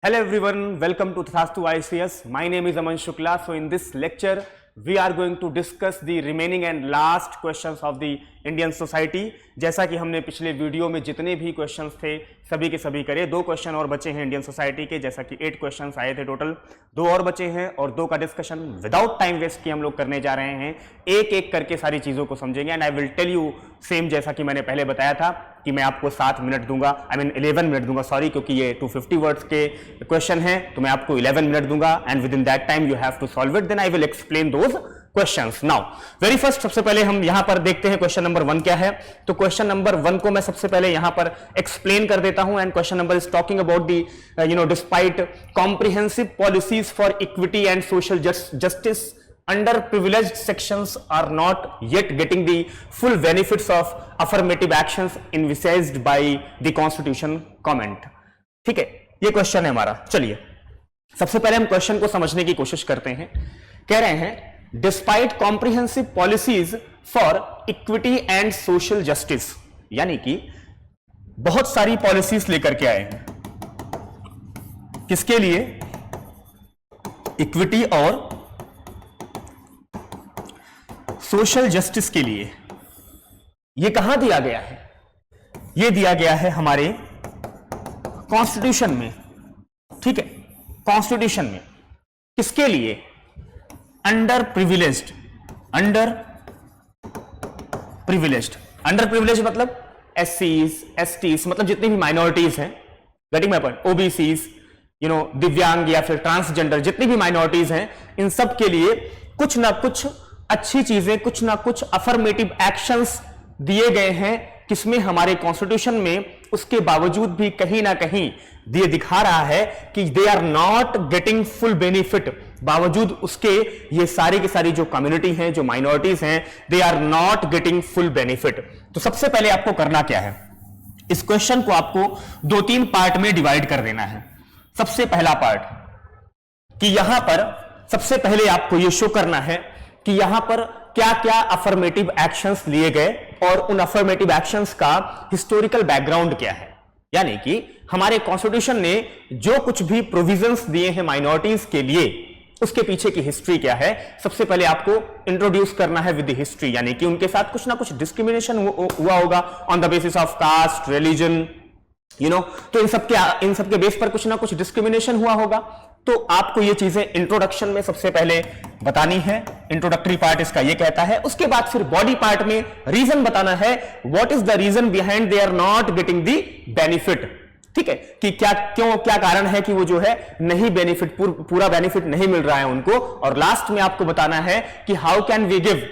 Hello everyone, welcome to Tathastu ICS. My name is Aman Shukla. So in this lecture, we are going to discuss the remaining and last questions of the Indian society. जैसा कि हमने पिछले video में जितने भी questions थे सभी के सभी करे, 2 क्वेश्चन और बचे हैं इंडियन सोसाइटी के, जैसा कि 8 क्वेश्चंस आए थे टोटल, 2 और बचे हैं और 2 का डिस्कशन विदाउट टाइम वेस्ट किए हम लोग करने जा रहे हैं। एक एक करके सारी चीजों को समझेंगे and I will tell you same जैसा कि मैंने पहले बताया था कि मैं आपको 7 मिनट दूंगा, आई मीन 11 मिनट दूंगा, सॉरी, क्योंकि ये 250 वर्ड्स के क्वेश्चन है तो मैं आपको 11 मिनट दूंगा and within that time you have to solve it, then I will explain those questions. Now very first, सबसे पहले हम यहां पर देखते हैं क्वेश्चन नंबर 1 क्या है। तो क्वेश्चन नंबर 1 को मैं सबसे पहले यहां पर एक्सप्लेन कर देता हूं and question number is talking about the despite comprehensive policies for equity and social justice underprivileged sections are not yet getting the full benefits of affirmative actions envisaged by the constitution comment। ठीक है, ये question है हमारा। चलिए सबसे पहले हम question को समझने की कोशिश करते हैं। कह रहे हैं despite comprehensive policies for equity and social justice, यानी कि बहुत सारी पॉलिसीज लेकर के आए हैं, किसके लिए? इक्विटी और सोशल जस्टिस के लिए। यह कहां दिया गया है? यह दिया गया है हमारे कॉन्स्टिट्यूशन में। ठीक है, कॉन्स्टिट्यूशन में किसके लिए? अंडर प्रिविलेज्ड, अंडर प्रिविलेज्ड मतलब एससीज, एसटीज, मतलब जितनी भी माइनॉरिटीज हैं, गेटिंग माय पॉइंट, ओबीसीज, दिव्यांग या फिर ट्रांसजेंडर, जितनी भी माइनॉरिटीज हैं, इन सब के लिए कुछ ना कुछ अच्छी चीजें, कुछ ना कुछ अफर्मेटिव एक्शंस दिए गए हैं, किसमें? हमारे कॉन्स्टिट्यूशन में। उसके बावजूद भी कहीं ना कहीं ये दिखा रहा है कि they are not getting full benefit, बावजूद उसके ये सारी की सारी जो कम्युनिटी हैं, जो माइनॉरिटीज हैं, they are not getting full benefit. तो सबसे पहले आपको करना क्या है? इस क्वेश्चन को आपको 2-3 पार्ट में डिवाइड कर देना है। सबसे पहला पार्ट कि यहां पर सबसे पहले आपको यह शो करना है कि यहां पर क्या क्या अफर्मेटिव एक्शंस लिए गए और उन अफर्मेटिव एक्शंस का हिस्टोरिकल बैकग्राउंड क्या है, यानी कि हमारे कॉन्स्टिट्यूशन ने जो कुछ भी प्रोविजंस दिए हैं माइनॉरिटीज के लिए, उसके पीछे की हिस्ट्री क्या है। सबसे पहले आपको इंट्रोड्यूस करना है विद द हिस्ट्री, यानी कि उनके साथ कुछ ना कुछ डिस्क्रिमिनेशन हुआ होगा on the basis of caste, religion, तो इन सबके बेस पर कुछ ना कुछ डिस्क्रिमिनेशन हुआ होगा। तो आपको ये चीजें इंट्रोडक्शन में सबसे पहले बतानी है। इंट्रोडक्टरी पार्ट इसका ये कहता है। उसके बाद फिर बॉडी पार्ट में रीजन बताना है, what is the reason behind they are not getting the benefit. ठीक है, कि क्या कारण है कि वो जो है नहीं बेनिफिट, पूरा बेनिफिट नहीं मिल रहा है उनको। और लास्ट में आपको बताना है कि how can we give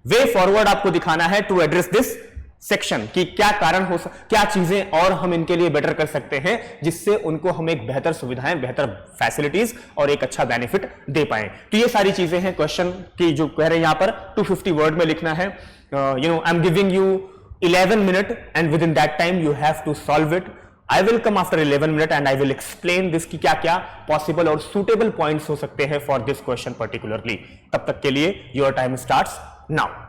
way forward, आपको दिखाना है टू एड्रेस दिस सेक्शन, कि क्या कारण क्या चीजें और हम इनके लिए बेटर कर सकते हैं जिससे उनको हम एक बेहतर सुविधाएं, बेहतर फैसिलिटीज और एक अच्छा बेनिफिट दे पाए। तो ये सारी चीजें हैं क्वेश्चन की जो कह रहे हैं यहां पर 250 वर्ड में लिखना है। I am giving you 11 minute and within that time you have to solve it. I will come after 11 minute and I will explain this कि क्या क्या पॉसिबल और सुटेबल पॉइंट्स हो सकते हैं फॉर दिस क्वेश्चन पर्टिकुलरली। तब तक के लिए your time starts now.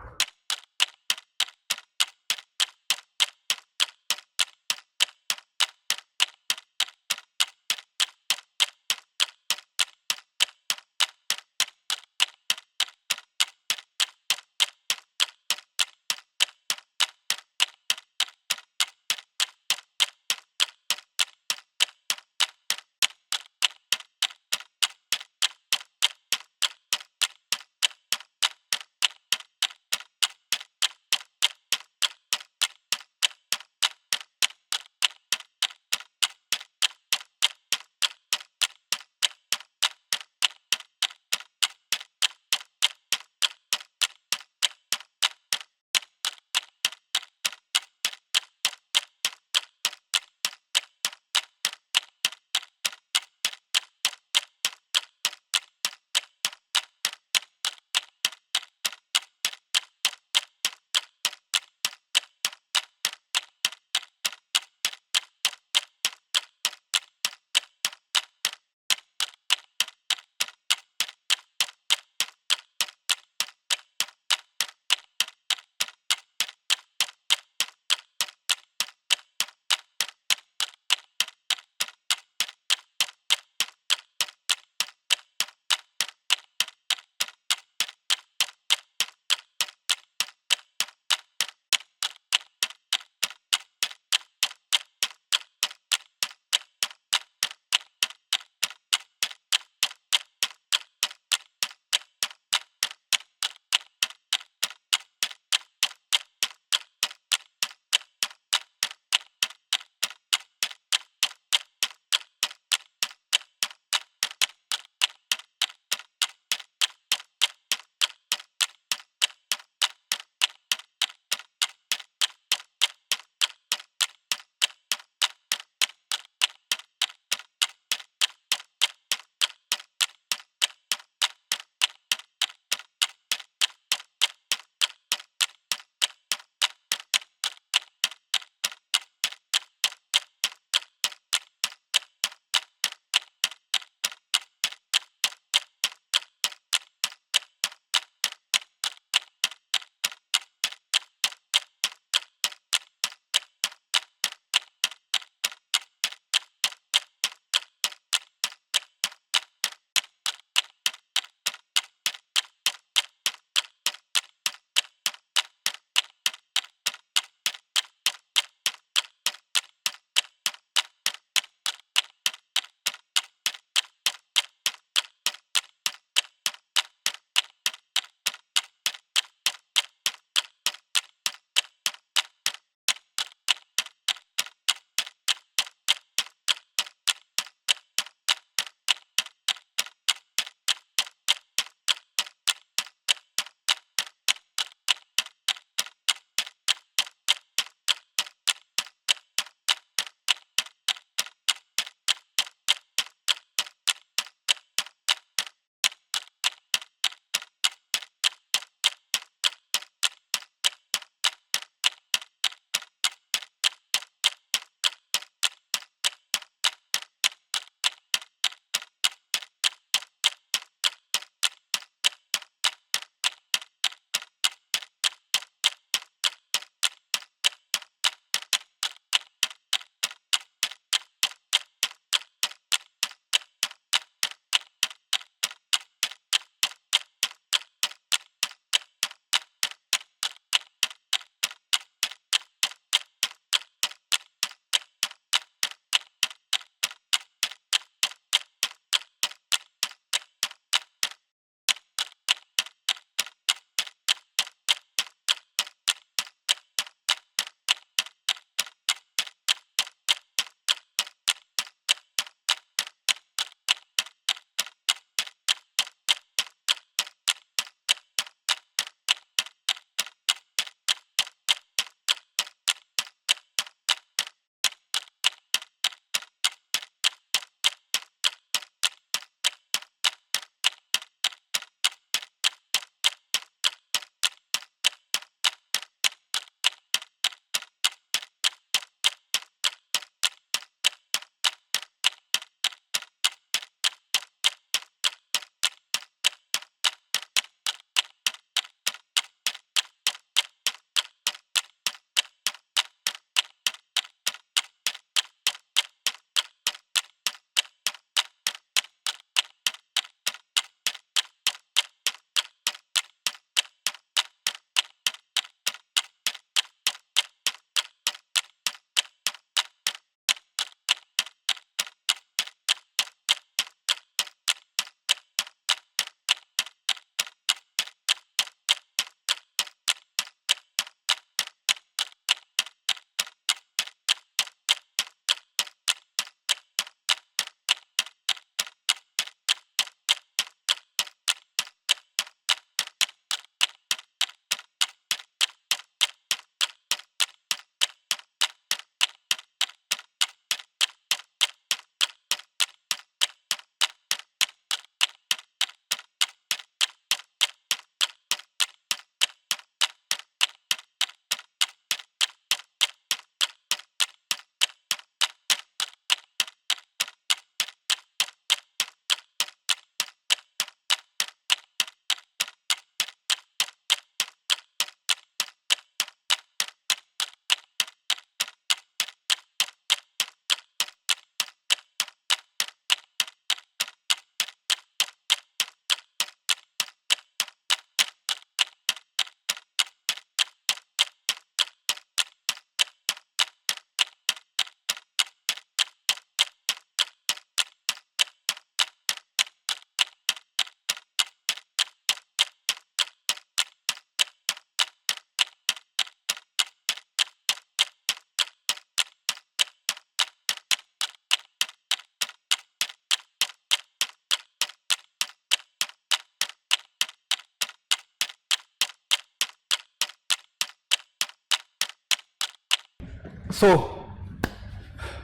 So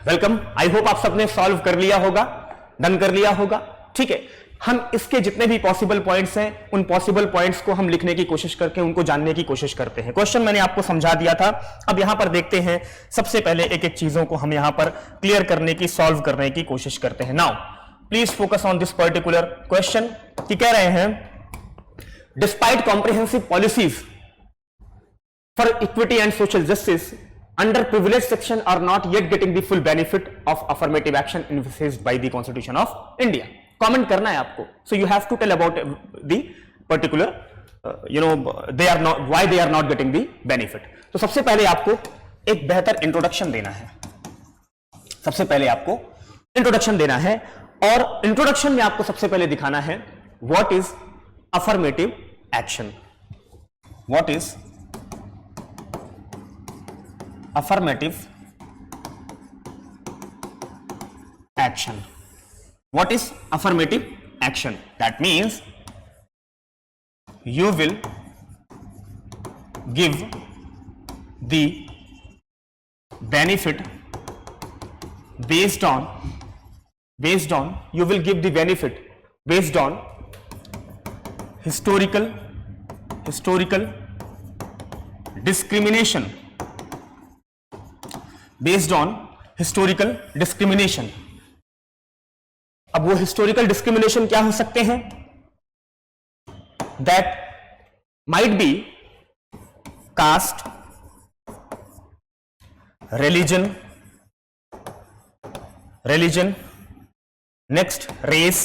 welcome, I hope आप सबने सॉल्व कर लिया होगा, डन कर लिया होगा। ठीक है, हम इसके जितने भी पॉसिबल पॉइंट्स हैं उन पॉसिबल पॉइंट्स को हम लिखने की कोशिश करके उनको जानने की कोशिश करते हैं। क्वेश्चन मैंने आपको समझा दिया था, अब यहां पर देखते हैं, सबसे पहले एक एक चीजों को हम यहां पर क्लियर करने की, सॉल्व करने की कोशिश करते हैं। Now please focus on this particular question कि कह रहे हैं despite comprehensive policies for equity and social justice underprivileged section are not yet getting the full benefit of affirmative action envisaged by the Constitution of India. Comment करना है आपको, so you have to tell about the particular, they are not, why they are not getting the benefit. तो सबसे पहले आपको एक बेहतर introduction देना है, सबसे पहले आपको इंट्रोडक्शन देना है, और इंट्रोडक्शन में आपको सबसे पहले दिखाना है what is affirmative action, what is affirmative action. What is affirmative action? That means you will give the benefit based on you will give the benefit based on historical discrimination, based on historical discrimination. अब वो historical discrimination क्या हो सकते हैं? That might be caste, religion, next race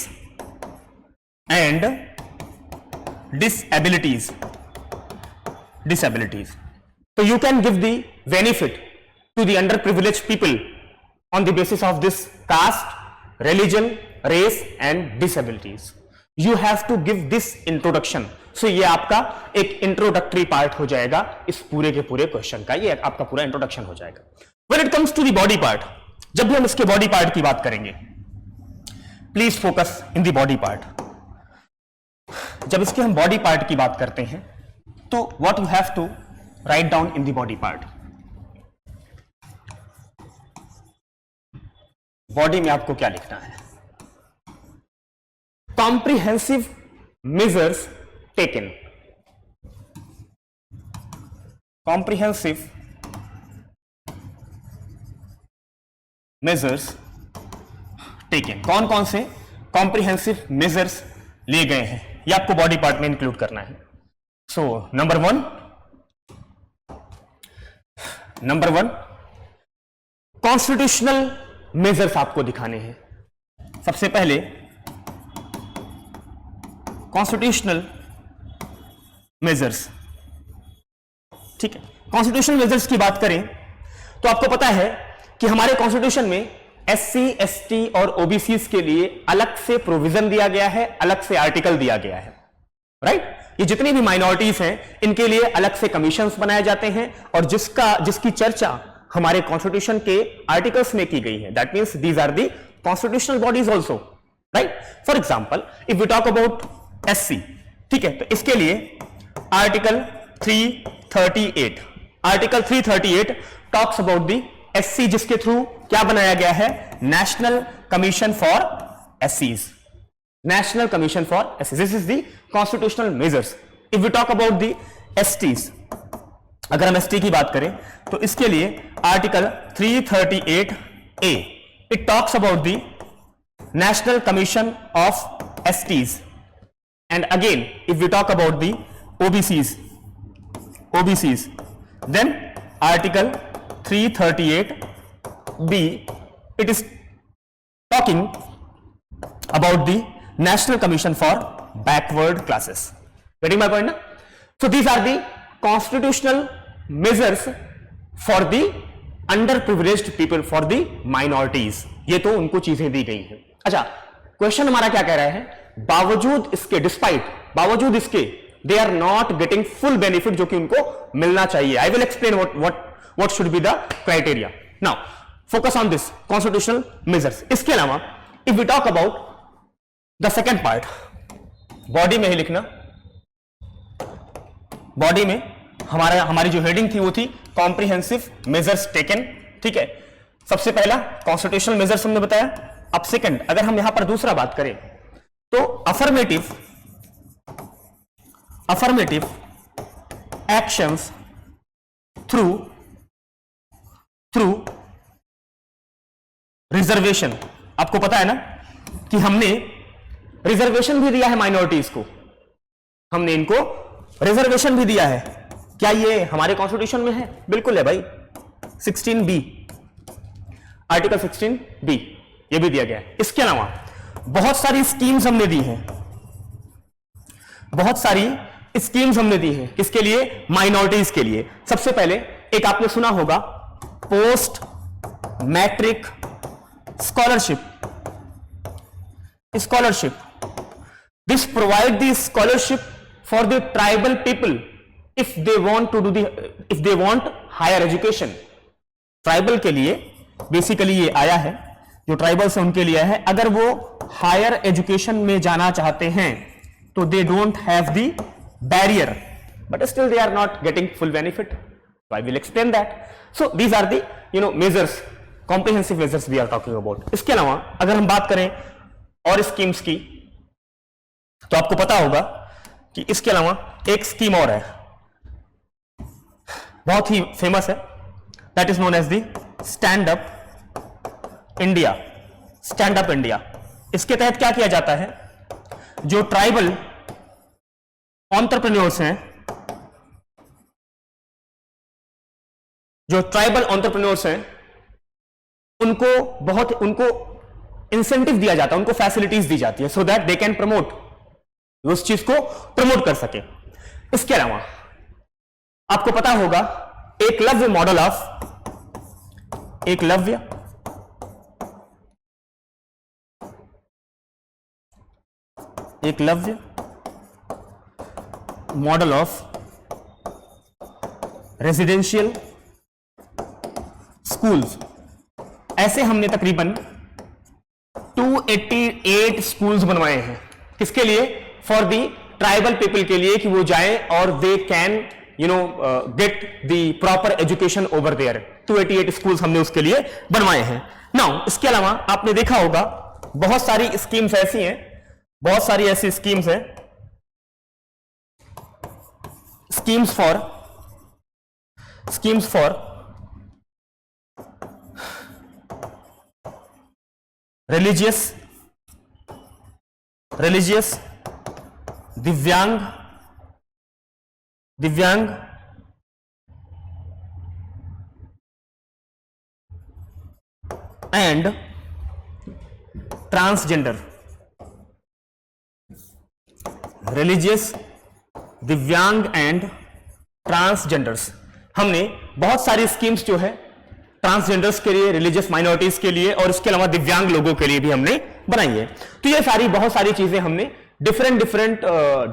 and disabilities. So you can give the benefit to the underprivileged people on the basis of this caste, religion, race and disabilities. You have to give this introduction. So ये आपका एक introductory part हो जाएगा इस पूरे के पूरे question का, ये आपका पूरा इंट्रोडक्शन हो जाएगा। When it comes to the body part, जब भी हम इसके बॉडी पार्ट की बात करेंगे, please focus in the body part. जब इसके हम बॉडी पार्ट की बात करते हैं तो what you have to write down in the body part. Body में आपको क्या लिखना है? Comprehensive measures taken, comprehensive measures taken. कौन कौन से कॉम्प्रिहेंसिव मेजर्स लिए गए हैं ये आपको बॉडी पार्ट में इंक्लूड करना है। So number one constitutional measures आपको दिखाने हैं। सबसे पहले कॉन्स्टिट्यूशनल मेजर्स, ठीक है। कॉन्स्टिट्यूशनल मेजर्स की बात करें तो आपको पता है कि हमारे कॉन्स्टिट्यूशन में एससी, एसटी और ओबीसी के लिए अलग से प्रोविजन दिया गया है, अलग से आर्टिकल दिया गया है, राइट। ये जितनी भी माइनॉरिटीज हैं इनके लिए अलग से कमीशंस बनाए जाते हैं और जिसकी चर्चा हमारे कॉन्स्टिट्यूशन के आर्टिकल्स में की गई है। That means these are the constitutional bodies also, right. For example if we talk about SC, ठीक है, तो इसके लिए article 338, article 338 talks about the SC, जिसके थ्रू क्या बनाया गया है? National commission for एससीज, national commission for एससीज। This is the constitutional measures. If we talk about the STs, अगर हम एसटी की बात करें तो इसके लिए article 338A, it talks about the national commission of STs. And again if we talk about the OBCs, then article 338B, it is talking about the National Commission for Backward Classes. Getting my point? So these are the constitutional measures for the underprivileged people, for the minorities. ये तो उनको चीजें दी गई हैं। अच्छा, question हमारा क्या कह रहा है? बावजूद इसके, डिस्पाइट, बावजूद इसके, they are not getting full benefit जो कि उनको मिलना चाहिए। I will explain what should be the criteria. Now, focus on this constitutional measures. इसके अलावा if we talk about the second part, body में ही लिखना। बॉडी में हमारी जो हेडिंग थी वो थी कॉम्प्रिहेंसिव मेजर्स टेकन, ठीक है, सबसे पहला कॉन्स्टिट्यूशनल मेजर्स हमने बताया। अब सेकंड, अगर हम यहां पर दूसरा बात करें तो अफर्मेटिव एक्शंस थ्रू रिजर्वेशन। आपको पता है ना कि हमने रिजर्वेशन भी दिया है माइनॉरिटीज को, हमने इनको रिजर्वेशन भी दिया है। क्या ये हमारे कॉन्स्टिट्यूशन में है? बिल्कुल है भाई, 16B, आर्टिकल 16B ये भी दिया गया है। इसके अलावा बहुत सारी स्कीम्स हमने दी हैं, बहुत सारी स्कीम्स हमने दी हैं। किसके लिए? माइनॉरिटीज के लिए। सबसे पहले एक आपने सुना होगा post matric scholarship. This provide the scholarship for the tribal people if they want higher education. Tribal के लिए बेसिकली ये आया है, जो ट्राइबल्स है उनके लिए है। अगर वो हायर एजुकेशन में जाना चाहते हैं तो they don't have the barrier, but still they are not getting full benefit. I will explain that. So these are the measures, comprehensive measures we are talking about. इसके अलावा अगर हम बात करें और स्कीम्स की, तो आपको पता होगा कि इसके अलावा एक स्कीम और है, बहुत ही फेमस है, that is known as the stand up India. इसके तहत क्या किया जाता है? जो ट्राइबल एंटरप्रेन्योर्स हैं, उनको इंसेंटिव दिया जाता है, उनको फैसिलिटीज दी जाती है, सो दैट दे कैन प्रमोट, उस चीज को प्रमोट कर सके। इसके अलावा आपको पता होगा Eklavya model of residential schools. ऐसे हमने तकरीबन 288 स्कूल्स बनवाए हैं। किसके लिए? फॉर दी ट्राइबल पीपल के लिए, कि वो जाएं और they can get the proper education over there. 288 schools हमने उसके लिए बनवाए हैं। नाउ इसके अलावा आपने देखा होगा बहुत सारी स्कीम्स ऐसी हैं, बहुत सारी ऐसी स्कीम्स हैं, स्कीम्स फॉर रिलीजियस दिव्यांग एंड ट्रांसजेंडर। रिलीजियस, दिव्यांग एंड ट्रांसजेंडर्स। हमने बहुत सारी स्कीम्स जो है ट्रांसजेंडर्स के लिए, रिलीजियस माइनॉरिटीज के लिए और इसके अलावा दिव्यांग लोगों के लिए भी हमने बनाई है। तो ये बहुत सारी चीजें हमने डिफरेंट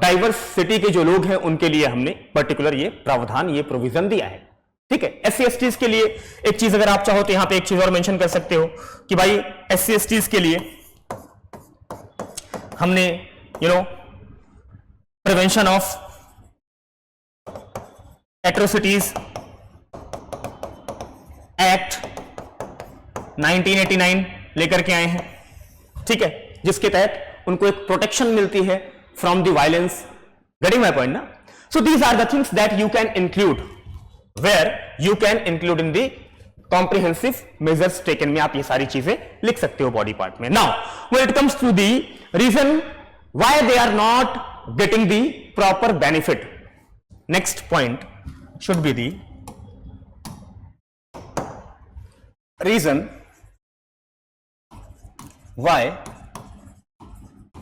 डाइवर्सिटी के जो लोग हैं उनके लिए हमने पर्टिकुलर ये प्रावधान, ये प्रोविजन दिया है। ठीक है, एससी एसटीज के लिए एक चीज अगर आप चाहो तो यहां पे एक चीज और मेंशन कर सकते हो कि भाई एससी एसटीज के लिए हमने प्रिवेंशन ऑफ एट्रोसिटीज एक्ट 1989 लेकर के आए हैं। ठीक है, जिसके तहत उनको एक प्रोटेक्शन मिलती है from the violence. Getting my point ना? So these are the things that you can include, where you can include in the comprehensive measures taken में। आप ये सारी चीजें लिख सकते हो बॉडी पार्ट में। Now when it comes to the reason why they are not getting the proper benefit, next point should be the reason why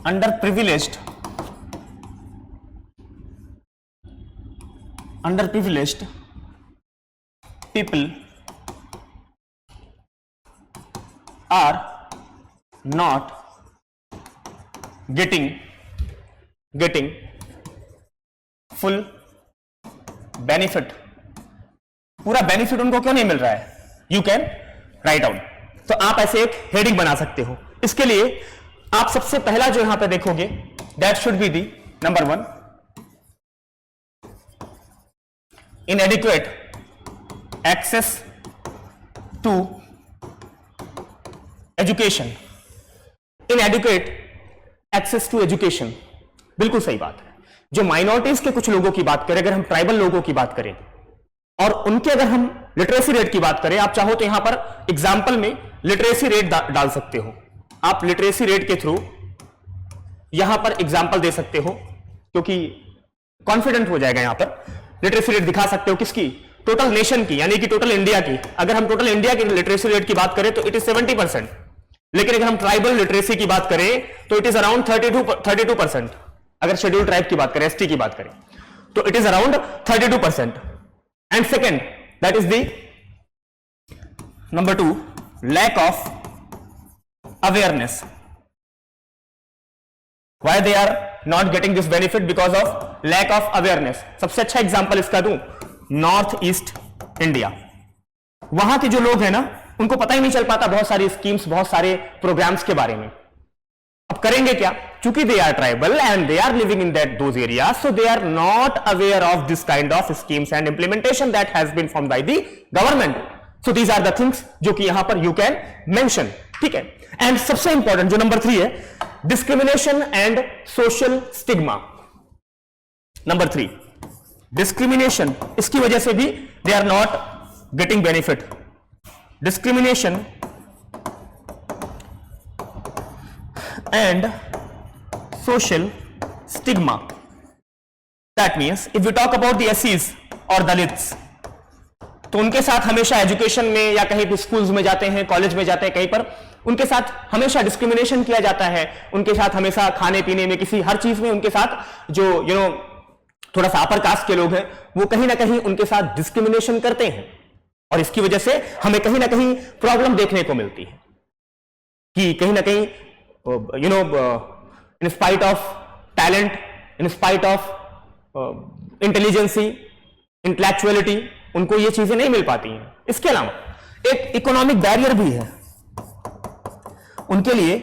underprivileged people are not getting full benefit। पूरा benefit उनको क्यों नहीं मिल रहा है? You can write down. तो आप ऐसे एक हेडिंग बना सकते हो। इसके लिए आप सबसे पहला जो यहां पे देखोगे that should be the number 1, inadequate access to education, inadequate access to education. बिल्कुल सही बात है। जो माइनॉरिटीज के कुछ लोगों की बात करें, अगर हम ट्राइबल लोगों की बात करें और उनके अगर हम लिटरेसी रेट की बात करें, आप चाहो तो यहां पर एग्जाम्पल में लिटरेसी रेट डाल सकते हो। आप लिटरेसी रेट के थ्रू यहां पर एग्जाम्पल दे सकते हो, क्योंकि कॉन्फिडेंट हो जाएगा। यहां पर लिटरेसी रेट दिखा सकते हो किसकी? टोटल नेशन की, यानी कि टोटल इंडिया की। अगर हम टोटल इंडिया की लिटरेसी रेट की बात करें तो इट इज 70%, लेकिन अगर हम ट्राइबल लिटरेसी की बात करें तो इट इज अराउंड 32%। अगर शेड्यूल ट्राइब की बात करें, एसटी की बात करें, तो it is around 32%। And second, that is the number 2, lack of awareness. Why they are not getting this benefit? Because of lack of awareness. सबसे अच्छा एग्जांपल इसका दूं, नॉर्थ ईस्ट इंडिया। वहां के जो लोग हैं ना, उनको पता ही नहीं चल पाता बहुत सारी स्कीम्स, बहुत सारे प्रोग्राम्स के बारे में। अब करेंगे क्या? चूंकि they are tribal and they are living in that those areas, so they are not aware of this kind of schemes and implementation that has been formed by the government. So these are the things जो कि यहां पर you can mention, ठीक है। And सबसे important जो number 3 है, discrimination and social stigma. Number 3, discrimination, इसकी वजह से भी they are not getting benefit. Discrimination and social stigma, that means if we talk about the एससीज और दलित्स, तो उनके साथ हमेशा एजुकेशन में या कहीं भी स्कूल्स में जाते हैं, कॉलेज में जाते हैं, कहीं पर उनके साथ हमेशा डिस्क्रिमिनेशन किया जाता है। उनके साथ हमेशा खाने पीने में, किसी हर चीज में उनके साथ जो थोड़ा सा अपर कास्ट के लोग हैं, वो कहीं ना कहीं उनके साथ डिस्क्रिमिनेशन करते हैं। और इसकी वजह से हमें कहीं ना कहीं प्रॉब्लम देखने को मिलती है कि कहीं ना कहीं in spite of talent, in spite of intelligency, intellectuality, उनको ये चीजें नहीं मिल पाती हैं। इसके अलावा एक इकोनॉमिक बैरियर भी है उनके लिए,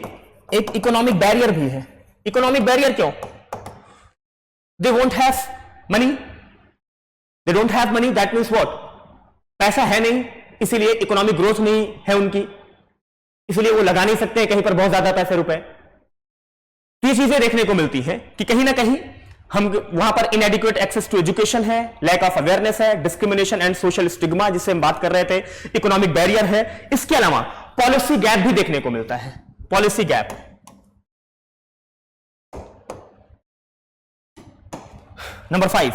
एक इकोनॉमिक बैरियर भी है। इकोनॉमिक बैरियर क्यों? They won't have money, they don't have money, that means what? पैसा है नहीं, इसीलिए इकोनॉमिक ग्रोथ नहीं है उनकी, इसलिए वो लगा नहीं सकते कहीं पर बहुत ज्यादा पैसे रुपए। तो ये चीजें देखने को मिलती है कि कहीं ना कहीं हम वहां पर इनएडिक्वेट एक्सेस टू एजुकेशन है, लैक ऑफ अवेयरनेस है, डिस्क्रिमिनेशन एंड सोशल स्टिग्मा जिससे हम बात कर रहे थे, इकोनॉमिक बैरियर है। इसके अलावा पॉलिसी गैप भी देखने को मिलता है। Policy gap, number 5,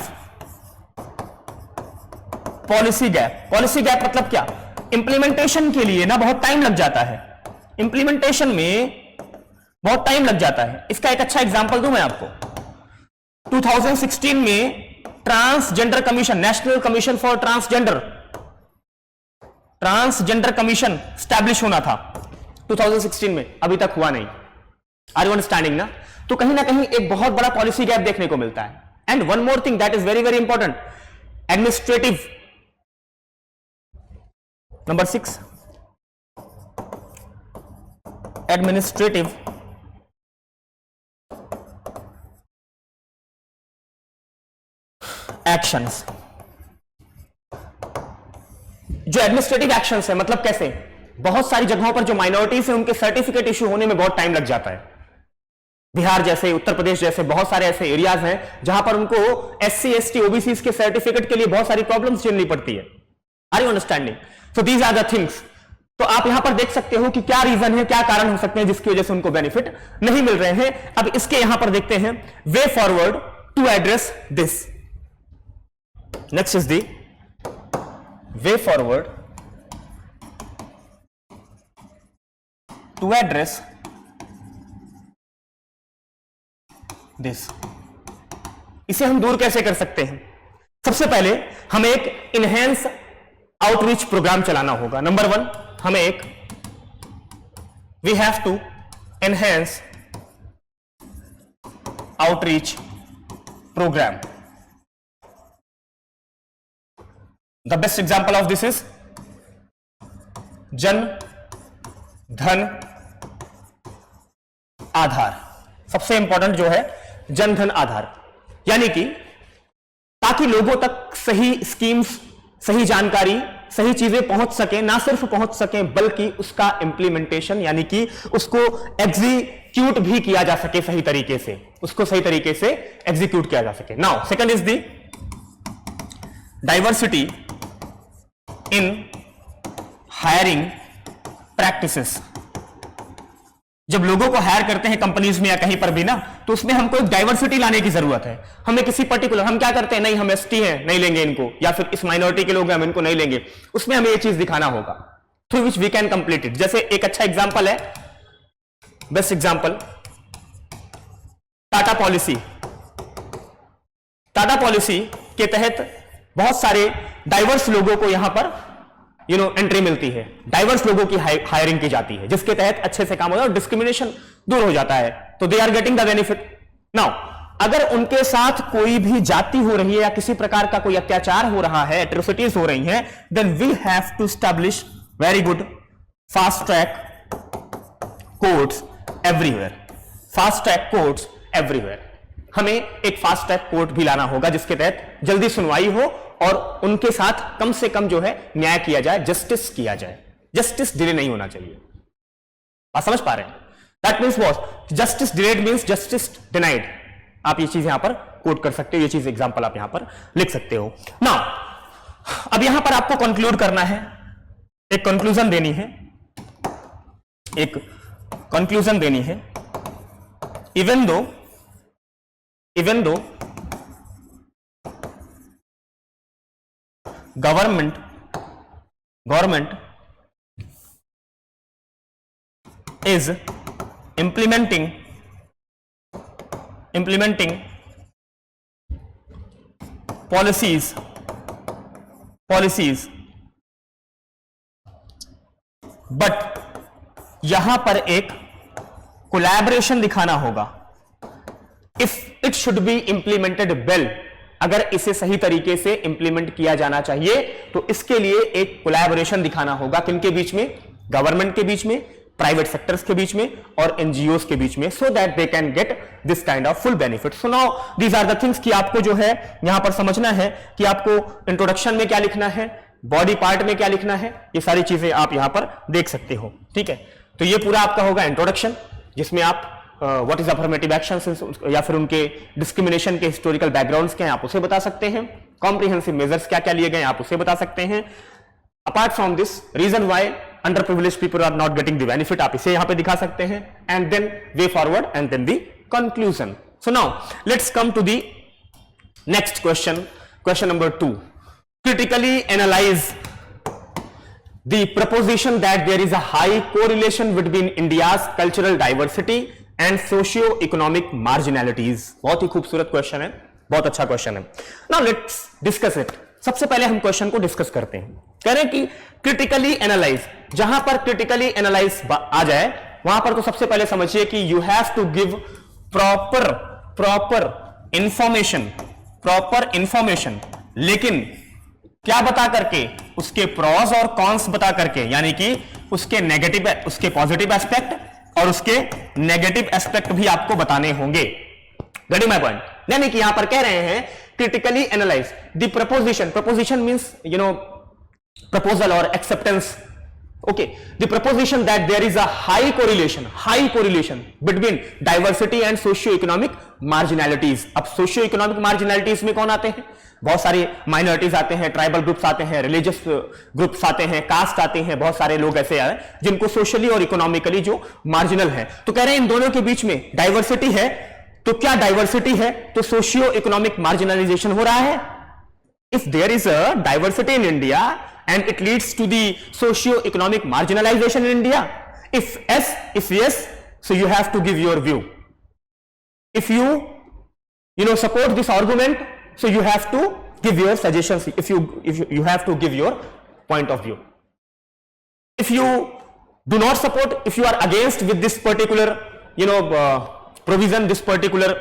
policy gap. Policy gap मतलब क्या? इंप्लीमेंटेशन के लिए ना बहुत टाइम लग जाता है, इंप्लीमेंटेशन में बहुत टाइम लग जाता है। इसका एक अच्छा एग्जांपल दूं मैं आपको। 2016 में transgender commission, national commission for transgender commission establish होना था 2016 में, अभी तक हुआ नहीं। आर यू अंडरस्टैंडिंग ना? तो कहीं ना कहीं एक बहुत बड़ा पॉलिसी गैप देखने को मिलता है। And one more thing that is very very important, administrative. Number 6, administrative actions. जो एडमिनिस्ट्रेटिव एक्शंस है, मतलब कैसे? बहुत सारी जगहों पर जो माइनॉरिटीज है उनके सर्टिफिकेट इशू होने में बहुत टाइम लग जाता है। बिहार जैसे, उत्तर प्रदेश जैसे बहुत सारे ऐसे एरियाज हैं जहां पर उनको एससी, एसटी, ओबीसी के सर्टिफिकेट के लिए बहुत सारी प्रॉब्लम्स झेलनी पड़ती है। Are you understanding? So these are the things. तो आप यहां पर देख सकते हो कि क्या रीजन है, क्या कारण हो सकते हैं जिसकी वजह से उनको बेनिफिट नहीं मिल रहे हैं। अब इसके यहां पर देखते हैं way forward to address this. Next is the way forward to address this. इसे हम दूर कैसे कर सकते हैं? सबसे पहले हमें एक इनहेंस आउटरीच प्रोग्राम चलाना होगा। नंबर 1, हमें एक we have to enhance outreach program. The best example of this is Jan Dhan आधार। सबसे इंपॉर्टेंट जो है जन धन आधार, यानी कि ताकि लोगों तक सही स्कीम्स, सही जानकारी, सही चीजें पहुंच सके, ना सिर्फ पहुंच सके बल्कि उसका इंप्लीमेंटेशन यानी कि उसको एग्जीक्यूट भी किया जा सके सही तरीके से, उसको सही तरीके से एग्जीक्यूट किया जा सके। Now second is the diversity in hiring practices. जब लोगों को हायर करते हैं कंपनीज में या कहीं पर भी ना, तो उसमें हमको एक डाइवर्सिटी लाने की जरूरत है। हमें किसी पर्टिकुलर, हम क्या करते हैं, नहीं हम एसटी हैं नहीं लेंगे इनको, या फिर इस माइनॉरिटी के लोग हैं हम इनको नहीं लेंगे, उसमें हमें ये चीज दिखाना होगा through which we can complete it. जैसे एक अच्छा एग्जांपल है, best example Tata policy. Tata policy के तहत बहुत सारे डाइवर्स लोगों को यहां पर एंट्री मिलती है, डाइवर्स लोगों की हायरिंग की जाती है, जिसके तहत अच्छे से काम होता है और डिस्क्रिमिनेशन दूर हो जाता है, तो they are getting the benefit. Now अगर उनके साथ कोई भी जाति हो रही है या किसी प्रकार का कोई अत्याचार हो रहा है, एट्रोसिटीज हो रही हैं, then we have to establish very good fast track courts everywhere. Fast track courts everywhere, हमें एक फास्ट ट्रैक कोर्ट भी लाना होगा जिसके तहत जल्दी सुनवाई हो और उनके साथ कम से कम जो है न्याय किया जाए, जस्टिस किया जाए। जस्टिस डिले नहीं होना चाहिए, आप समझ पा रहे हैं? That means what, justice delayed means justice denied. आप ये चीज यहां पर कोट कर सकते हो, ये चीज एग्जांपल आप यहां पर लिख सकते हो। नाउ अब यहां पर आपको कंक्लूड करना है, एक कंक्लूजन देनी है, एक कंक्लूजन देनी है। Even though government is implementing policies but यहां पर एक कोलैबोरेशन दिखाना होगा। If it should be implemented well, अगर इसे सही तरीके से इंप्लीमेंट किया जाना चाहिए तो इसके लिए एक कोलैबोरेशन दिखाना होगा। किनके बीच में? गवर्नमेंट के बीच में, प्राइवेट सेक्टर्स के बीच में और एनजीओस के बीच में, so that they can get this kind of full benefit. So now these are the things कि आपको जो है यहां पर समझना है कि आपको इंट्रोडक्शन में क्या लिखना है, बॉडी पार्ट में क्या लिखना है, ये सारी चीजें आप यहां पर देख सकते हो। ठीक है, तो ये पूरा आपका होगा इंट्रोडक्शन, जिसमें आप व्हाट इज अफर्मेटिव एक्शंस या फिर उनके डिस्क्रिमिनेशन के हिस्टोरिकल बैकग्राउंड्स क्या हैं आप उसे बता सकते हैं, कॉम्प्रिहेंसिव मेजर्स क्या क्या लिए गए आप उसे बता सकते हैं। Apart from this, reason why under privileged people are not getting the benefit, आप इसे यहां पे दिखा सकते हैं, and then way forward and then the conclusion. So now let's come to the next question, question number 2। Critically analyse the proposition that there is a high correlation between India's cultural diversity and socio-economic marginalities। बहुत ही खूबसूरत question है, बहुत अच्छा question है। Now let's discuss it। सबसे पहले हम question को डिस्कस करते हैं। कह रहे हैं कि क्रिटिकली एनालाइज, जहां पर क्रिटिकली एनालाइज आ जाए वहां पर तो सबसे पहले समझिए कि you have to give proper information, लेकिन क्या बता करके, उसके प्रोस और कॉन्स बता करके, यानी कि उसके नेगेटिव, उसके पॉजिटिव एस्पेक्ट और उसके नेगेटिव एस्पेक्ट भी आपको बताने होंगे। Getting my point? यानी कि यहां पर कह रहे हैं critically analyse the proposition means proposal और acceptance. Okay, the proposition that there is a high correlation between diversity and socio economic marginalities. अब सोशियो इकोनॉमिक मार्जिनैलिटीज में कौन आते हैं? बहुत सारे माइनॉरिटीज आते हैं, ट्राइबल ग्रुप्स आते हैं, रिलीजियस ग्रुप्स आते हैं, कास्ट आते हैं, बहुत सारे लोग ऐसे आए जिनको सोशली और इकोनॉमिकली जो मार्जिनल है। तो कह रहे हैं इन दोनों के बीच में डाइवर्सिटी है, तो क्या डाइवर्सिटी है तो सोशियो इकोनॉमिक मार्जिनलाइजेशन हो रहा है। If there is a diversity in India and it leads to the socio economic marginalisation in India, if yes, so you have to give your view. If you support this argument, so you have to give your suggestions, if you have to give your point of view. If you do not support, if you are against with this particular provision, this particular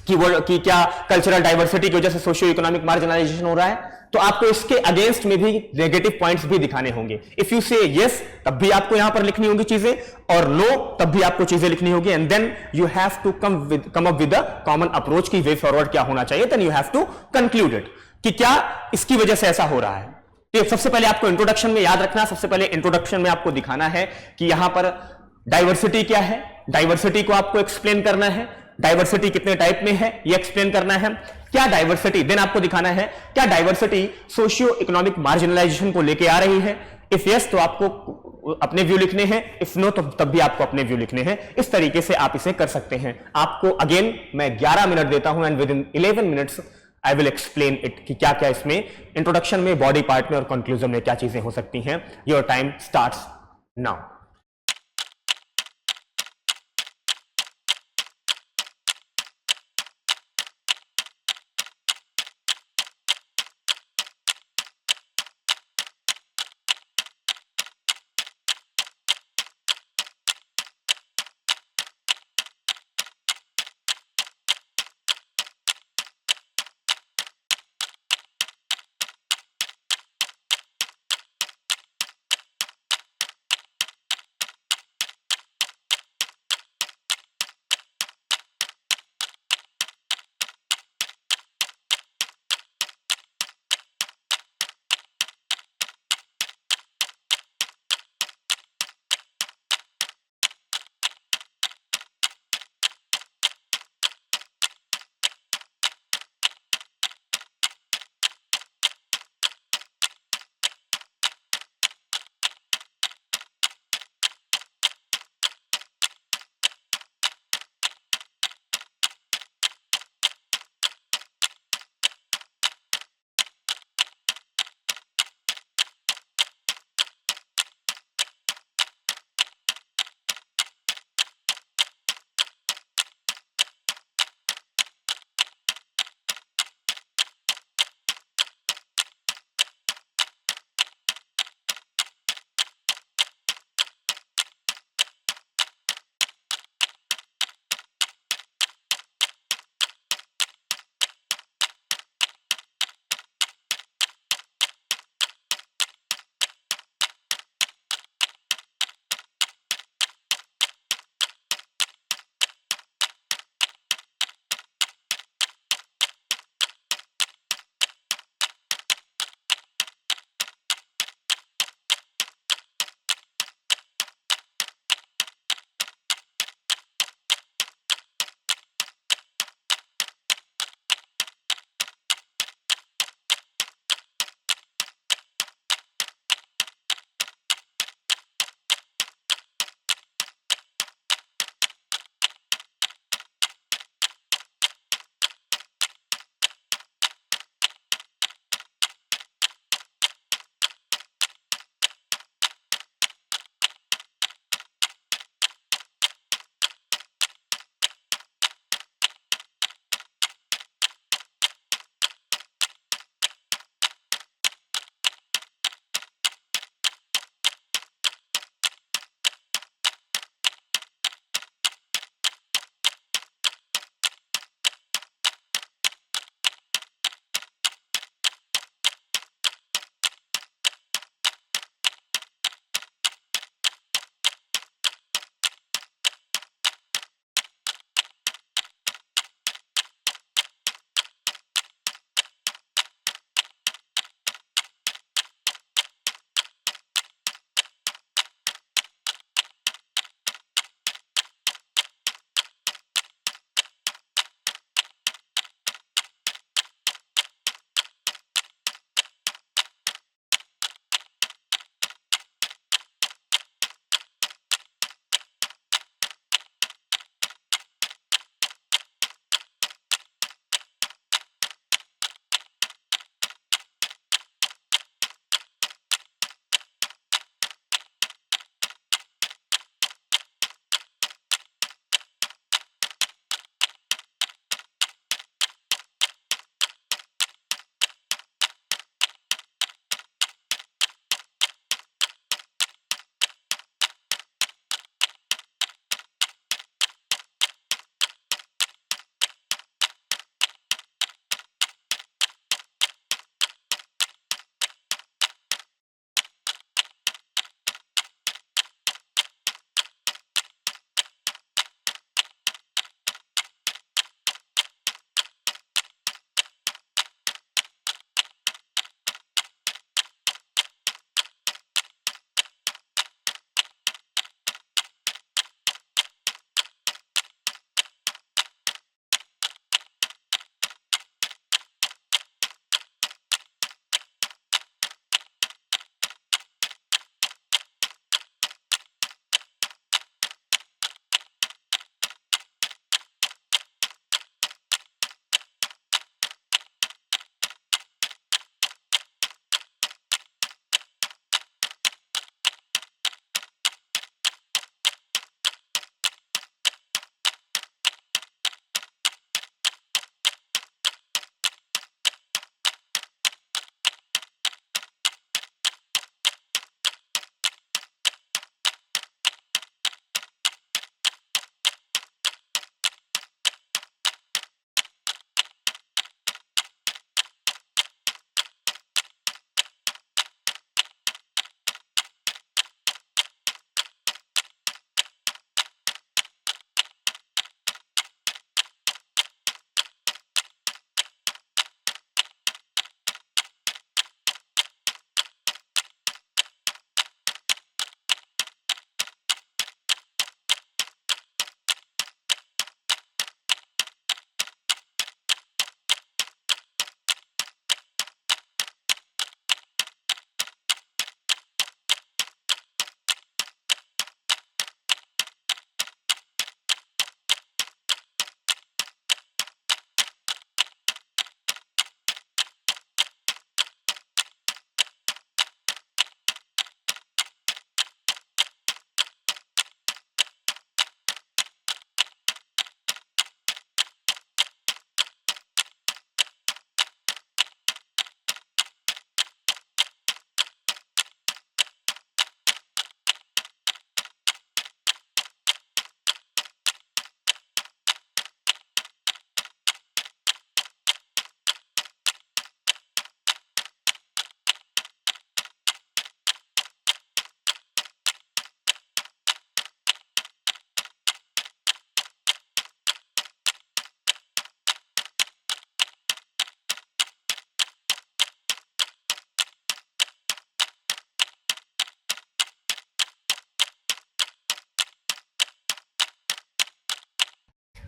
कि क्या cultural diversity की वजह से socio economic marginalisation हो रहा है, तो आपको इसके अगेंस्ट में भी नेगेटिव पॉइंट्स भी दिखाने होंगे। इफ यू से यस, तब भी आपको यहां पर लिखनी होंगी चीजें, और नो, तब भी आपको चीजें लिखनी होगी, and then you have to come up with a common approach की वे फॉरवर्ड क्या होना चाहिए, then you have to conclude it कि क्या इसकी वजह से ऐसा हो रहा है। तो सबसे पहले आपको इंट्रोडक्शन में याद रखना, सबसे पहले इंट्रोडक्शन में आपको दिखाना है कि यहां पर डाइवर्सिटी क्या है, डाइवर्सिटी को आपको एक्सप्लेन करना है, डाइवर्सिटी कितने टाइप में है ये एक्सप्लेन करना है, क्या डाइवर्सिटी, देन आपको दिखाना है क्या डाइवर्सिटी सोशियो इकोनॉमिक मार्जिनलाइजेशन को लेके आ रही है। इफ यस तो आपको अपने व्यू लिखने हैं, इफ नो तो तब भी आपको अपने व्यू लिखने हैं। इस तरीके से आप इसे कर सकते हैं। आपको अगेन मैं 11 मिनट देता हूं and with in 11 minutes I will explain it कि क्या क्या इसमें इंट्रोडक्शन में, बॉडी पार्ट में और कंक्लूजन में क्या चीजें हो सकती हैं। Your time starts now.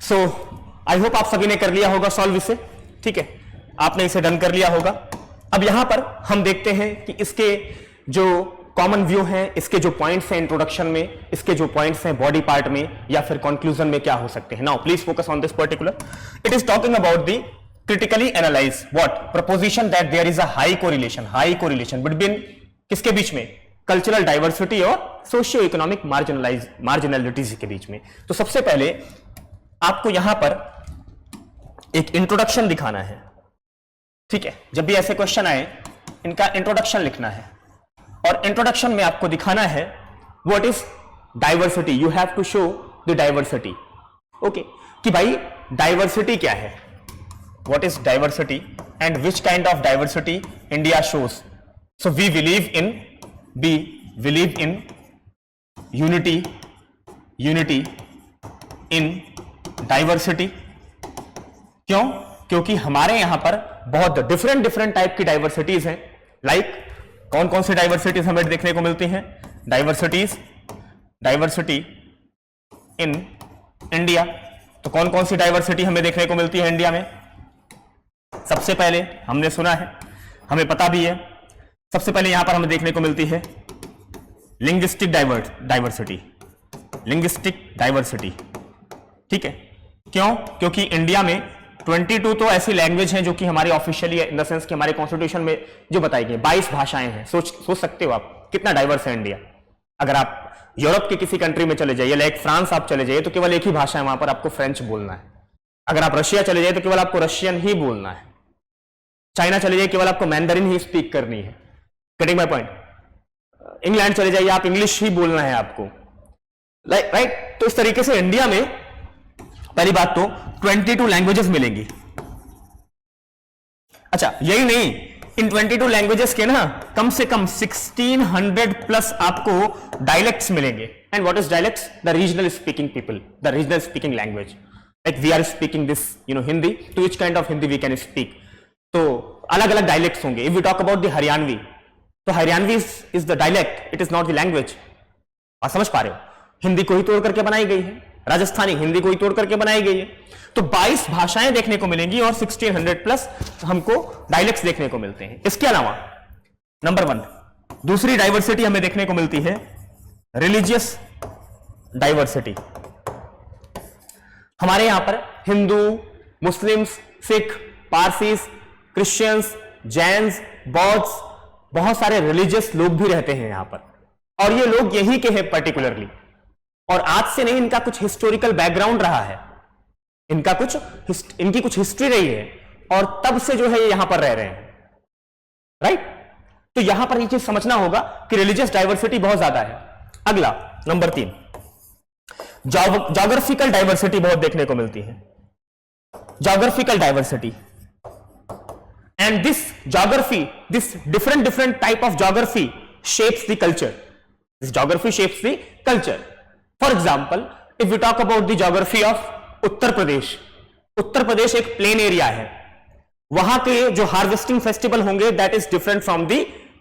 So I hope आप सभी ने कर लिया होगा सॉल्व इसे, ठीक है, आपने इसे डन कर लिया होगा। अब यहां पर हम देखते हैं कि इसके जो कॉमन व्यू हैं, इसके जो पॉइंट्स हैं इंट्रोडक्शन में, इसके जो पॉइंट्स हैं बॉडी पार्ट में या फिर कंक्लूजन में क्या हो सकते हैं। Now please focus on this particular, it is talking about the critically analyse what proposition that there is a high correlation between किसके बीच में, कल्चरल डाइवर्सिटी और सोशियो इकोनॉमिक मार्जिनलिटीज के बीच में। तो सबसे पहले आपको यहां पर एक इंट्रोडक्शन दिखाना है, ठीक है, जब भी ऐसे क्वेश्चन आए इनका इंट्रोडक्शन लिखना है और इंट्रोडक्शन में आपको दिखाना है what is diversity, you have to show the diversity, okay, कि भाई डाइवर्सिटी क्या है, what is diversity and which kind of diversity India shows. So we believe in unity in diversity. क्यों? क्योंकि हमारे यहां पर बहुत डिफरेंट टाइप की डाइवर्सिटीज हैं। लाइक कौन कौन सी डाइवर्सिटीज हमें देखने को मिलती हैं, डाइवर्सिटी इन इंडिया। तो कौन कौन सी डाइवर्सिटी हमें देखने को मिलती है इंडिया में? सबसे पहले हमने सुना है, हमें पता भी है, सबसे पहले यहां पर हमें देखने को मिलती है लिंग्विस्टिक डाइवर्सिटी, ठीक है। क्यों? क्योंकि इंडिया में 22 तो ऐसी लैंग्वेज हैं जो कि हमारी ऑफिशियली इन द सेंस कि हमारे कॉन्स्टिट्यूशन में जो बताई गई 22 भाषाएं हैं। सोच सकते हो आप कितना डाइवर्स है इंडिया। अगर आप यूरोप के किसी कंट्री में चले जाइए, लाइक फ्रांस आप चले जाइए, तो केवल एक ही भाषा है वहां पर, आपको फ्रेंच बोलना है। अगर आप रशिया चले जाइए तो केवल आपको रशियन ही बोलना है। चाइना चले जाइए, केवल आपको मैंडरिन ही स्पीक करनी है। Getting my point? इंग्लैंड चले जाइए, आप इंग्लिश ही बोलना है आपको, राइट। तो इस तरीके से इंडिया में पहली बात तो 22 लैंग्वेजेस मिलेंगी। अच्छा, यही नहीं, इन 22 लैंग्वेजेस के ना कम से कम 1600 प्लस आपको डायलेक्ट्स मिलेंगे। And what is dialects? The regional speaking people, the regional speaking language. Like we are speaking this Hindi, तो which kind of Hindi we can speak. तो अलग अलग डायलेक्ट्स होंगे। If we talk about the Haryanvi, तो Haryanvi is the dialect, it is not the language. आप समझ पा रहे हो? हिंदी को ही तोड़ करके बनाई गई है, राजस्थानी हिंदी को ही तोड़ करके बनाई गई है। तो 22 भाषाएं देखने को मिलेंगी और 1600 प्लस हमको डायलेक्ट्स देखने को मिलते हैं। इसके अलावा नंबर 1 दूसरी डाइवर्सिटी हमें देखने को मिलती है रिलीजियस डाइवर्सिटी। हमारे यहां पर हिंदू, मुस्लिम्स, सिख, पारसीस, क्रिश्चियंस, जैन्स, बौद्ध, बहुत सारे रिलीजियस लोग भी रहते हैं यहां पर। और ये लोग यही के हैं पर्टिकुलरली, और आज से नहीं, इनका कुछ हिस्टोरिकल बैकग्राउंड रहा है, इनकी कुछ हिस्ट्री रही है, और तब से जो है ये यहां पर रह रहे हैं, राइट। तो यहां पर ये चीज समझना होगा कि रिलीजियस डाइवर्सिटी बहुत ज्यादा है। अगला नंबर 3 ज्योग्राफिकल डाइवर्सिटी बहुत देखने को मिलती है, geographical diversity. And this geography, this different type of geography shapes the culture. This geography shapes the culture. For example, if we talk about the geography of Uttar Pradesh, Uttar Pradesh एक प्लेन एरिया है, वहां के जो हार्वेस्टिंग फेस्टिवल होंगे that is different from the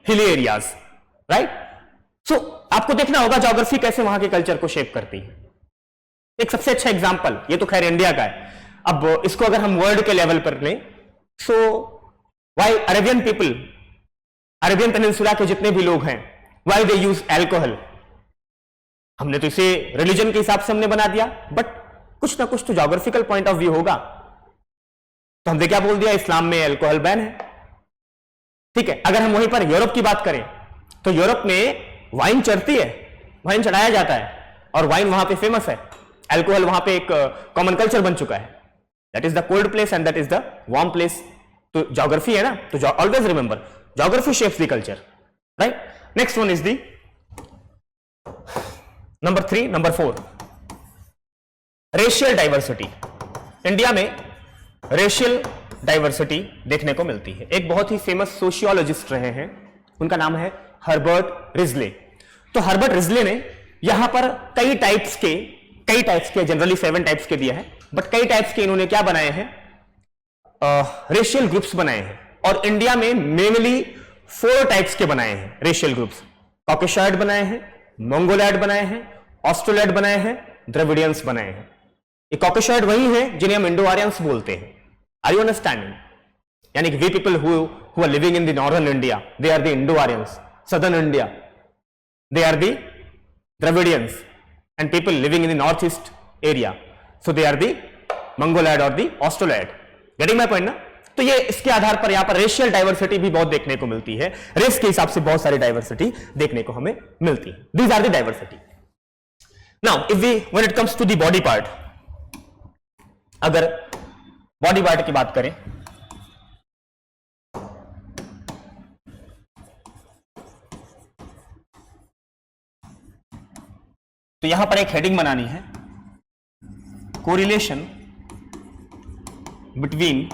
hilly areas, right. So आपको देखना होगा geography कैसे वहां के कल्चर को शेप करती है। एक सबसे अच्छा एग्जांपल, ये तो खैर इंडिया का है, अब इसको अगर हम वर्ल्ड के लेवल पर लें, so why Arabian people, Arabian peninsula के जितने भी लोग हैं, व्हाई दे यूज एल्कोहल। हमने तो इसे रिलीजन के हिसाब से हमने बना दिया, बट कुछ ना कुछ तो ज्योग्राफिकल पॉइंट ऑफ व्यू होगा। तो हमने क्या बोल दिया, इस्लाम में एल्कोहल बैन है, ठीक है। अगर हम वहीं पर यूरोप की बात करें, तो यूरोप में वाइन चढ़ती है, वाइन चढ़ाया जाता है, और वाइन वहां पे फेमस है। एल्कोहल वहां पे एक कॉमन कल्चर बन चुका है। That is the cold place and that is the warm place. तो ज्योग्राफी है ना, तो always remember geography shapes the culture, right. Next one is the number 4 racial diversity. India में रेशियल डाइवर्सिटी देखने को मिलती है। एक बहुत ही फेमस सोशियोलॉजिस्ट रहे हैं, उनका नाम है हर्बर्ट रिजले। तो हर्बर्ट रिजले ने यहां पर कई टाइप्स के जनरली 7 टाइप्स के दिया है, बट कई टाइप्स के इन्होंने क्या बनाए हैं, रेशियल ग्रुप्स बनाए हैं। और इंडिया में मेनली 4 टाइप्स के बनाए हैं रेशियल ग्रुप्स। कॉकेशॉइड बनाए हैं, मंगोलॉइड बनाए हैं, ऑस्ट्रोलॉइड बनाए हैं, द्रविडियंस बनाए हैं। ये कॉकेशॉइड वही है जिन्हें हम इंडो आर्यंस बोलते हैं। Are you understanding? यानी कि we people who are living in the northern India, they are the Indo Aryans. Southern India, they are the Dravidians, and people living in the north east area, so they are the Mongoloid और the Australoid. Getting my point ना? तो ये इसके आधार पर यहां पर racial diversity भी बहुत देखने को मिलती है, रेस के हिसाब से बहुत सारी डाइवर्सिटी देखने को हमें मिलती है। These are the diversity. Now if we when it comes to the body part, अगर बॉडी पार्ट की बात करें तो यहां पर एक हेडिंग बनानी है, correlation between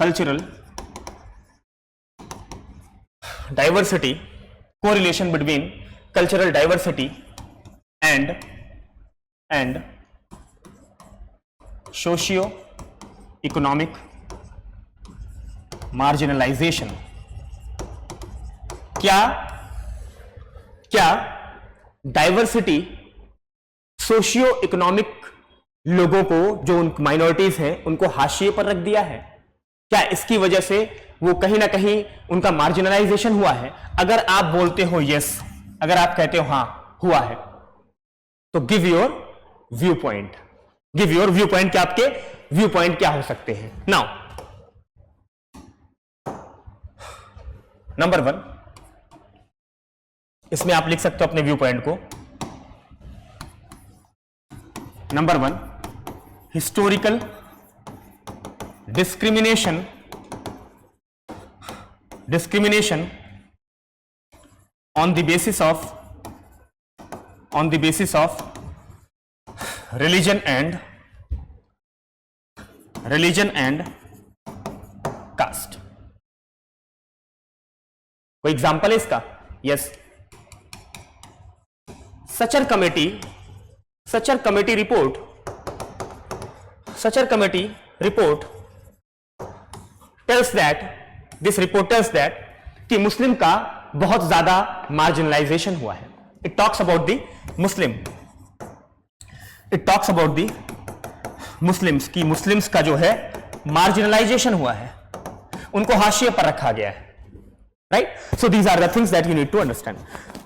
cultural diversity, correlation between cultural diversity and socio-economic marginalization। क्या डाइवर्सिटी सोशियो इकोनॉमिक लोगों को, जो उन माइनॉरिटीज हैं, उनको हाशिए पर रख दिया है? क्या इसकी वजह से वो कहीं ना कहीं उनका मार्जिनलाइजेशन हुआ है? अगर आप बोलते हो यस, अगर आप कहते हो हां हुआ है, तो give your view point. Give your view point. क्या आपके व्यू पॉइंट क्या हो सकते हैं? नाउ नंबर 1, इसमें आप लिख सकते हो अपने व्यू पॉइंट को। Number 1, historical discrimination on the basis of religion and caste। कोई एग्जांपल है इसका? Yes, Sachar committee report tells that कि मुस्लिम का बहुत ज्यादा मार्जिनलाइजेशन हुआ है। It talks about the Muslims की मुस्लिम्स का जो है मार्जिनलाइजेशन हुआ है, उनको हाशिए पर रखा गया है, right? So these are the things that you need to understand.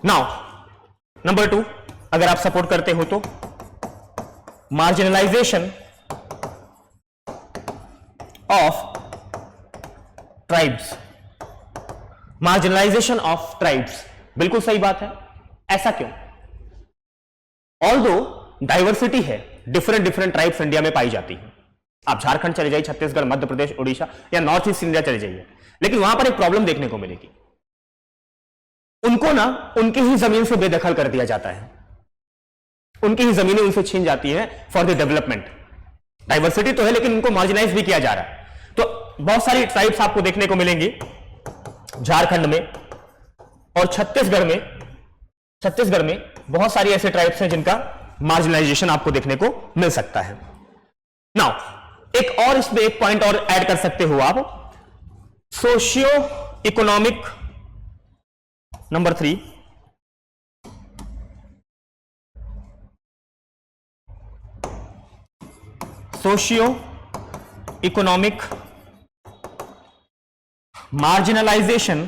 Now number 2, अगर आप सपोर्ट करते हो तो marginalisation of tribes. Marginalisation of tribes, बिल्कुल सही बात है। ऐसा क्यों? ऑल्दो डाइवर्सिटी है, डिफरेंट ट्राइब्स इंडिया में पाई जाती है। आप झारखंड चले जाइए, छत्तीसगढ़, मध्य प्रदेश, उड़ीसा या नॉर्थ ईस्ट इंडिया चले जाइए, लेकिन वहां पर एक प्रॉब्लम देखने को मिलेगी। उनको ना उनकी ही जमीन से बेदखल कर दिया जाता है, उनकी ही जमीनें उनसे छीन जाती है फॉर द डेवलपमेंट। डाइवर्सिटी तो है, लेकिन उनको मार्जिनाइज भी किया जा रहा है। तो बहुत सारी ट्राइब्स आपको देखने को मिलेंगी झारखंड में और छत्तीसगढ़ में बहुत सारी ऐसे ट्राइब्स हैं जिनका मार्जिनलाइजेशन आपको देखने को मिल सकता है। नाउ एक और इसमें एक पॉइंट और ऐड कर सकते हो आप, socio economic. Number 3, socio economic marginalization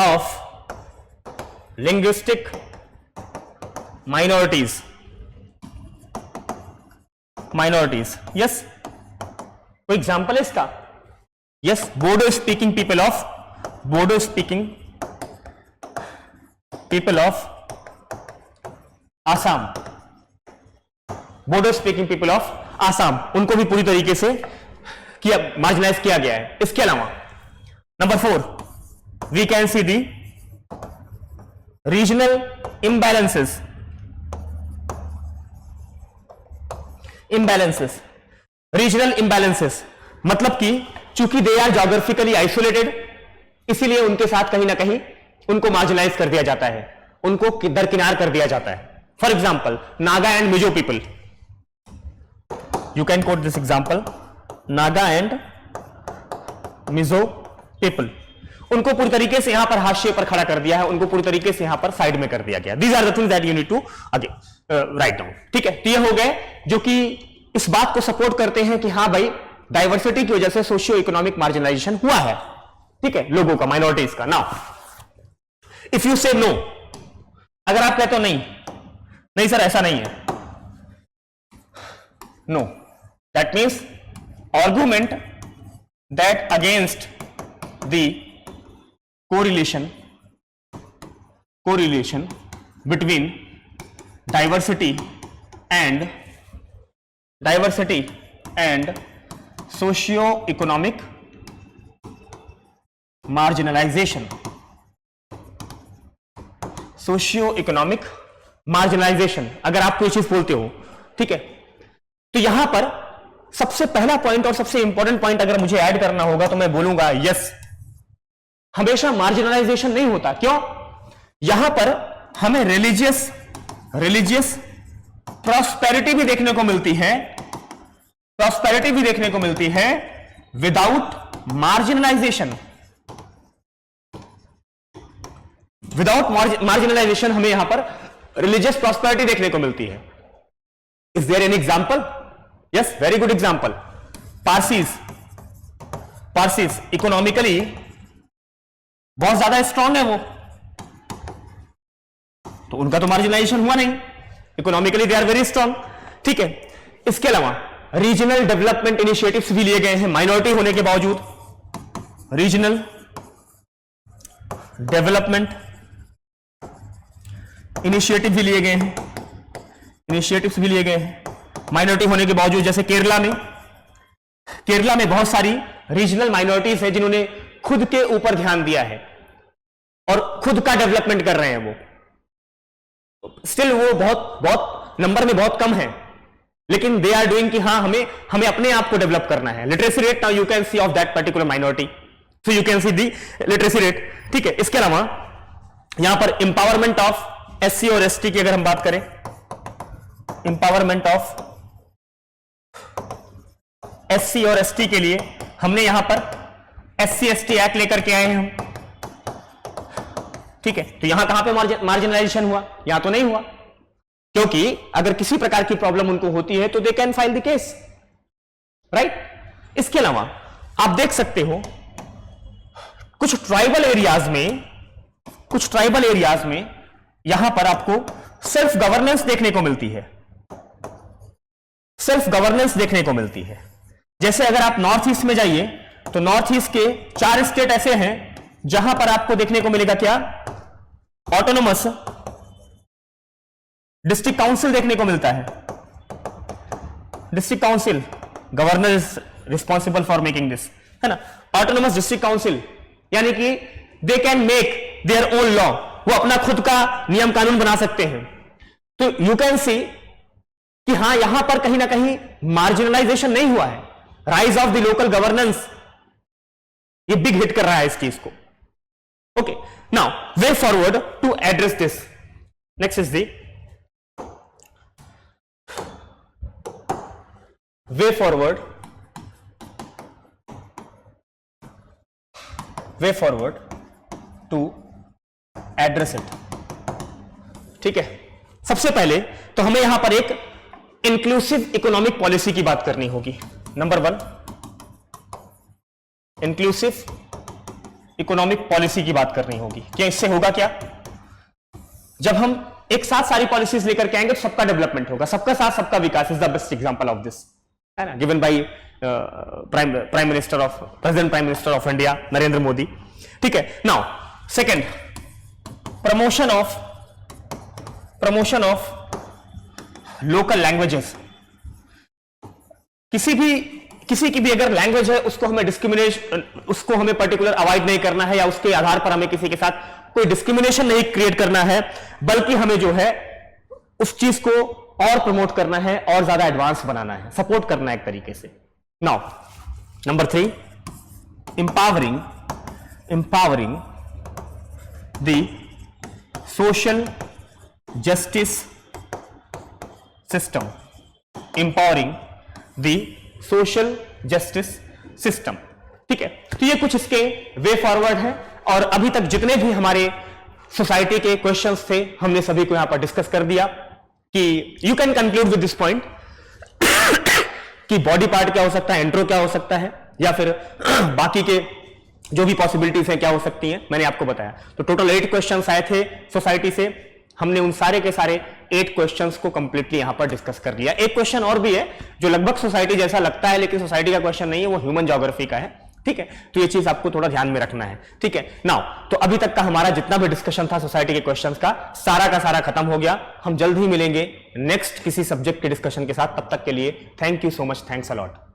of linguistic minorities। Yes, कोई एग्जांपल है इसका? Yes, Bodo speaking people of Assam. Bodo speaking people of Assam, उनको भी पूरी तरीके से मार्जिनाइज किया गया है। इसके अलावा number 4, we can see the regional imbalances. Regional imbalances मतलब कि चूंकि दे आर ज्योग्राफिकली आइसोलेटेड, इसीलिए उनके साथ कहीं ना कहीं उनको मार्जिनाइज कर दिया जाता है, उनको दरकिनार कर दिया जाता है। For example, Naga and Mizo people, you can quote this example, Naga and Mizo people, उनको पूरी तरीके से यहां पर हाशिए पर खड़ा कर दिया है, उनको पूरी तरीके से यहां पर साइड में कर दिया गया। These are the things that you need to again write down. ठीक है, तो ये हो गए जो कि इस बात को सपोर्ट करते हैं कि हाँ भाई डाइवर्सिटी की वजह से सोशियो इकोनॉमिक मार्जिनलाइजेशन हुआ है, ठीक है, लोगों का, माइनॉरिटीज का। Now if you say no, अगर आप कहते हो नहीं सर ऐसा नहीं है, no, that means argument that against the correlation between diversity and socio-economic marginalization, अगर आप कोई चीज बोलते हो, ठीक है, तो यहां पर सबसे पहला पॉइंट और सबसे इंपॉर्टेंट पॉइंट अगर मुझे ऐड करना होगा तो मैं बोलूंगा यस, हमेशा मार्जिनलाइजेशन नहीं होता। क्यों? यहां पर हमें रिलीजियस प्रॉस्पेरिटी भी देखने को मिलती है, विदाउट मार्जिनलाइजेशन। हमें यहां पर रिलीजियस प्रॉस्पेरिटी देखने को मिलती है। Is there an example? Yes, very good example. Parsis economically बहुत ज्यादा स्ट्रांग है वो, तो उनका तो मार्जिनलाइजेशन हुआ नहीं, economically they are very strong. ठीक है, इसके अलावा रीजनल डेवलपमेंट इनिशिएटिव्स भी लिए गए हैं माइनॉरिटी होने के बावजूद। रीजनल डेवलपमेंट इनिशिएटिव भी लिए गए हैं माइनॉरिटी होने के बावजूद। जैसे केरला में बहुत सारी रीजनल माइनॉरिटीज है जिन्होंने खुद के ऊपर ध्यान दिया है और खुद का डेवलपमेंट कर रहे हैं। वो स्टिल वो बहुत नंबर में बहुत कम है, लेकिन दे आर डूइंग कि हाँ हमें अपने आप को डेवलप करना है। Literacy rate now you can see of that particular minority, so you can see the literacy rate. ठीक है, इसके अलावा यहां पर इंपावरमेंट ऑफ एससी और एसटी की अगर हम बात करें, इंपावरमेंट ऑफ एससी और एसटी के लिए हमने यहां पर एससी एसटी एक्ट लेकर के आए हैं हम। ठीक है, तो यहां कहां पे मार्जिनलाइजेशन हुआ? यहां तो नहीं हुआ, क्योंकि अगर किसी प्रकार की प्रॉब्लम उनको होती है तो they can file the case, right. इसके अलावा आप देख सकते हो कुछ ट्राइबल एरियाज में यहां पर आपको सेल्फ गवर्नेंस देखने को मिलती है। जैसे अगर आप नॉर्थ ईस्ट में जाइए तो नॉर्थ ईस्ट के 4 स्टेट ऐसे हैं जहां पर आपको देखने को मिलेगा क्या? ऑटोनोमस डिस्ट्रिक्ट काउंसिल देखने को मिलता है। District council, governor is responsible for making this, है ना। ऑटोनोमस डिस्ट्रिक्ट काउंसिल यानी कि they can make their own law, वो अपना खुद का नियम कानून बना सकते हैं। तो यू कैन सी कि हां यहां पर कहीं ना कहीं मार्जिनलाइजेशन नहीं हुआ है। Rise of the local governance, ये बिग हिट कर रहा है इस चीज को। Okay, now way forward to address this. Next is the way forward to address it. ठीक है, सबसे पहले तो हमें यहां पर एक इंक्लूसिव इकोनॉमिक पॉलिसी की बात करनी होगी। नंबर 1, इंक्लूसिव इकोनॉमिक पॉलिसी की बात करनी होगी। क्या इससे होगा क्या? जब हम एक साथ सारी पॉलिसीज लेकर के आएंगे तो सबका डेवलपमेंट होगा, सबका साथ सबका विकास is the best example of this, है ना, given by present prime minister of India Narendra Modi. ठीक है, now second, promotion of local languages. किसी की भी अगर लैंग्वेज है उसको हमें पर्टिकुलर अवॉइड नहीं करना है, या उसके आधार पर हमें किसी के साथ कोई डिस्क्रिमिनेशन नहीं क्रिएट करना है, बल्कि हमें जो है उस चीज को और प्रमोट करना है और ज्यादा एडवांस बनाना है, सपोर्ट करना है एक तरीके से। Now number 3, empowering the social justice system, empowering the social justice system। ठीक है, तो ये कुछ इसके वे फॉरवर्ड है। और अभी तक जितने भी हमारे सोसाइटी के क्वेश्चंस थे हमने सभी को यहां पर डिस्कस कर दिया कि you can conclude with this point कि बॉडी पार्ट क्या हो सकता है, एंट्रो क्या हो सकता है, या फिर बाकी के जो भी पॉसिबिलिटीज हैं क्या हो सकती हैं, मैंने आपको बताया। तो टोटल 8 क्वेश्चंस आए थे सोसाइटी से, हमने उन सारे के सारे 8 क्वेश्चंस को कंप्लीटली यहां पर डिस्कस कर दिया। एक क्वेश्चन और भी है जो लगभग सोसाइटी जैसा लगता है लेकिन सोसाइटी का क्वेश्चन नहीं है, वो ह्यूमन ज्योग्राफी का है, ठीक है। तो ये चीज आपको थोड़ा ध्यान में रखना है, ठीक है। नाउ तो अभी तक का हमारा जितना भी डिस्कशन था सोसाइटी के क्वेश्चंस का सारा खत्म हो गया। हम जल्द ही मिलेंगे नेक्स्ट किसी सब्जेक्ट के डिस्कशन के साथ, तब तक के लिए thank you so much, thanks a lot.